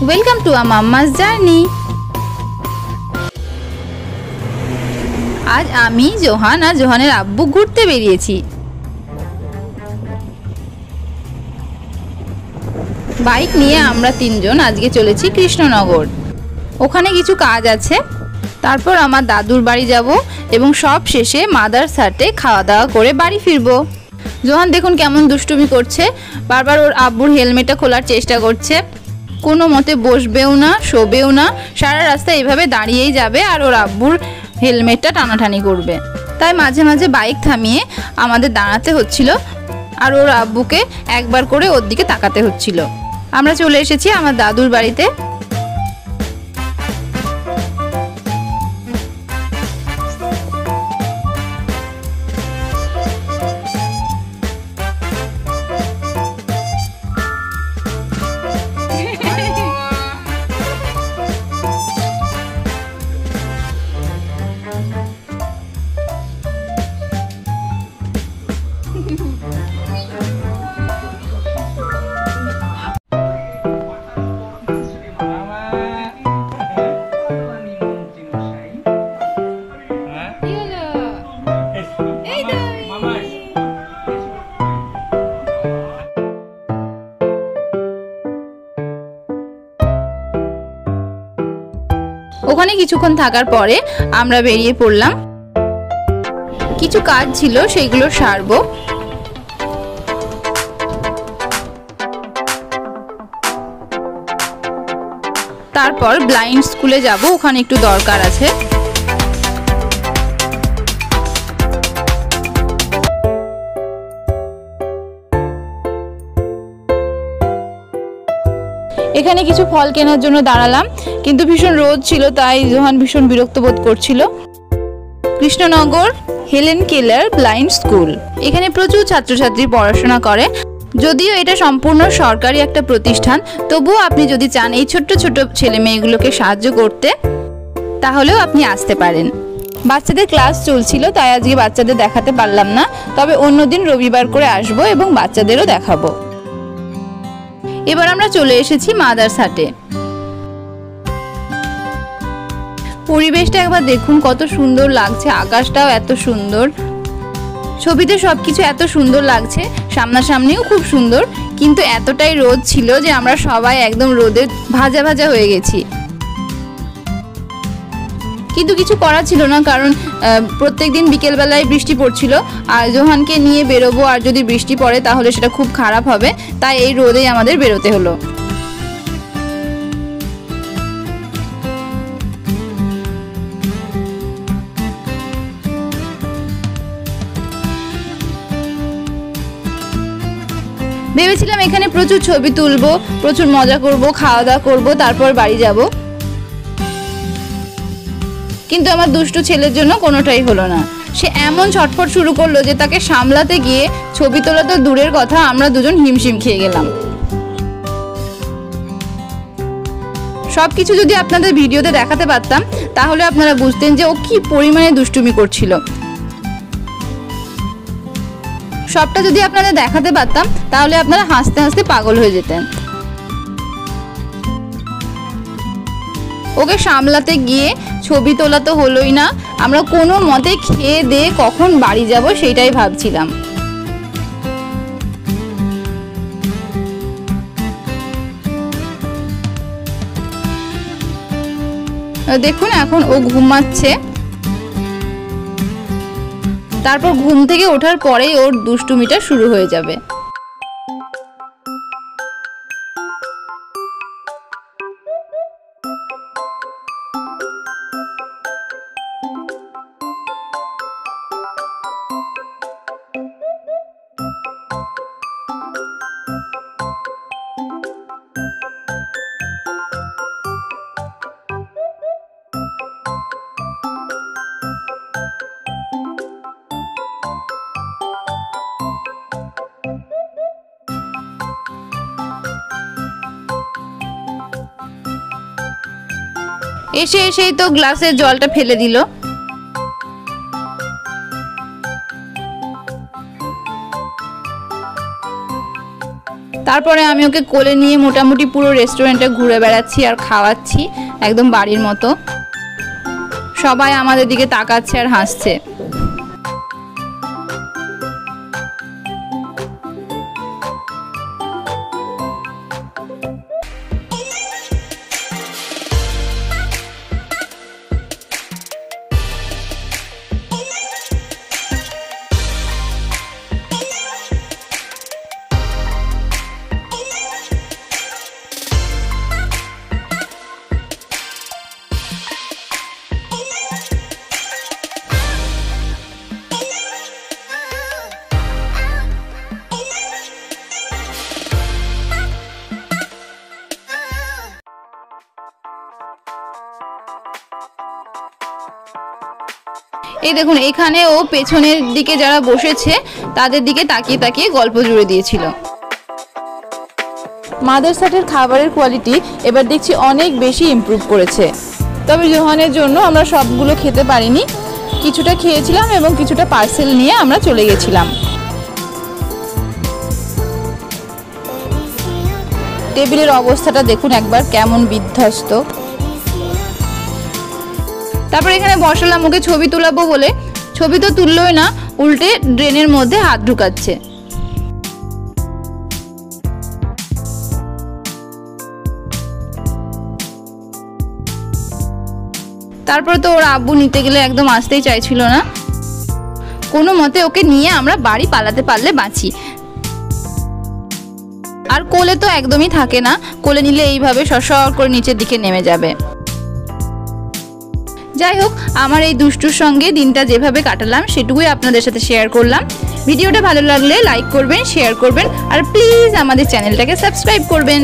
Welcome to mamma's journey. আজ আমি, Johann আর জোহানের আব্বু ঘুরতে বেরিয়েছি। বাইক নিয়ে আমরা তিনজন আজকে চলেছি কৃষ্ণনগর। ওখানে কিছু কাজ আছে, তারপর আমার দাদুর বাড়ি যাব এবং সব শেষে মাদারসাটে খাওয়া দাওয়া করে বাড়ি ফিরবো। জোহান দেখুন কেমন দুষ্টুমি করছে, বারবার ওর আব্বুর হেলমেটটা খোলার চেষ্টা করছে। কোনো মতে বসবেও না, শোবেও না, সারা রাস্তা এইভাবে দাঁড়িয়েই যাবে আর ওর আব্বুর হেলমেটটা টানাটানি করবে। তাই মাঝে মাঝে বাইক থামিয়ে আমাদের দাঁড়াতে হচ্ছিল আর ওর আব্বুকে একবার করে ওর দিকে তাকাতে হচ্ছিল। আমরা চলে এসেছি আমার দাদুর বাড়িতে। ওখানে কিছুক্ষণ থাকার পরে আমরা বেরিয়ে পড়লাম। কিছু কাজ ছিল সেগুলো সারবো। তারপর ব্লাইন্ড স্কুলে যাব, ওখানে একটু দরকার আছে। এখানে কিছু ফল কেনার জন্য দাঁড়ালাম, কিন্তু ভীষণ রোদ ছিল তাই জোহান ভীষণ বিরক্ত বোধ করছিল। Krishnanagar Helen Keller blind school, এখানে প্রচুর ছাত্রছাত্রী পড়াশোনা করে। যদিও এটা সম্পূর্ণ সরকারি একটা প্রতিষ্ঠান, তবুও আপনি যদি চান এই ছোট্ট ছোট ছেলে মেয়েগুলোকে সাহায্য করতে, তাহলেও আপনি আসতে পারেন। বাচ্চাদের ক্লাস চলছিল তাই আজকে বাচ্চাদের দেখাতে পারলাম না, তবে অন্যদিন রবিবার করে আসবো এবং বাচ্চাদেরও দেখাবো। এবার আমরা চলে এসেছি মাদারসাটে। পরিবেশটা একবার দেখুন কত সুন্দর লাগছে, আকাশটাও এত সুন্দর, ছবিতে সবকিছু এত সুন্দর লাগছে, সামনাসামনিও খুব সুন্দর, কিন্তু এতটাই রোদ ছিল যে আমরা সবাই একদম রোদে ভাজা ভাজা হয়ে গেছি। কিন্তু কিছু করা ছিল না, কারণ প্রত্যেকদিন বিকেলবেলায় বৃষ্টি পড়ছিল আর জোহানকে নিয়ে বেরোবো আর যদি বৃষ্টি পড়ে তাহলে সেটা খুব খারাপ হবে, তাই এই রোদেই আমাদের বেরোতে হলো। ভেবেছিলাম এখানে প্রচুর ছবি তুলবো, প্রচুর মজা করব, খাওয়া দাওয়া করবো, তারপর বাড়ি যাব, কিন্তু আমার দুষ্টু ছেলের জন্য কোনোটাই হলো না। সে এমন ছটফট শুরু করলো যে তাকে সামলাতে গিয়ে ছবি তোলা তো দূরের কথা, আমরা দুজন হিমশিম খেয়ে গেলাম। সবকিছু যদি আপনাদের ভিডিওতে দেখাতে পারতাম তাহলে আপনারা বুঝতেন যে ও কি পরিমাণে দুষ্টুমি করছিল। সবটা যদি আপনাদের দেখাতে পারতাম তাহলে আপনারা হাসতে হাসতে পাগল হয়ে যেতেন। ওকে সামলাতে গিয়ে ছবি তোলা তো হলোই না, আমরা কোনো মতে খেয়ে দিয়ে কখন বাড়ি যাব সেটাই ভাবছিলাম। দেখুন এখন ও ঘুমাচ্ছে, তারপর ঘুম থেকে ওঠার পরেই ওর দুষ্টুমিটা শুরু হয়ে যাবে। এসে এসেই তো গ্লাসের জলটা ফেলে দিল। তারপরে আমি ওকে কোলে নিয়ে মোটামুটি পুরো রেস্টুরেন্টে ঘুরে বেড়াচ্ছি আর খাওয়াচ্ছি, একদম বাড়ির মতো। সবাই আমাদের দিকে তাকাচ্ছে আর হাসছে। এই দেখুন, এখানে ও পেছনের দিকে যারা বসেছে তাদের দিকে তাকিয়ে তাকিয়ে গল্প জুড়ে দিয়েছিল। মাদার্স হাটের খাবারের কোয়ালিটি এবার দেখছি অনেক বেশি ইমপ্রুভ করেছে। তবে জোহানের জন্য আমরা সবগুলো খেতে পারিনি, কিছুটা খেয়েছিলাম এবং কিছুটা পার্সেল নিয়ে আমরা চলে গেছিলাম। টেবিলের অবস্থাটা দেখুন একবার, কেমন বিধ্বস্ত। তারপর এখানে বসালাম ওকে ছবি তুলাবো বলে। ছবি তো তুললোই না, উল্টে ড্রেনের মধ্যে হাত ঢুকাচ্ছে। তারপর তো ওর আব্বু নিতে গেলে একদম আসতেই চাইছিল না। কোনো মতে ওকে নিয়ে আমরা বাড়ি পালাতে পারলে বাঁচি। আর কোলে তো একদমই থাকে না, কোলে নিলে এইভাবে সরসর করে নিচের দিকে নেমে যাবে। যাই হোক, আমার এই দুষ্টুর সঙ্গে দিনটা যেভাবে কাটালাম সেটুকুই আপনাদের সাথে শেয়ার করলাম। ভিডিওটা ভালো লাগলে লাইক করবেন, শেয়ার করবেন আর প্লিজ আমাদের চ্যানেলটাকে সাবস্ক্রাইব করবেন।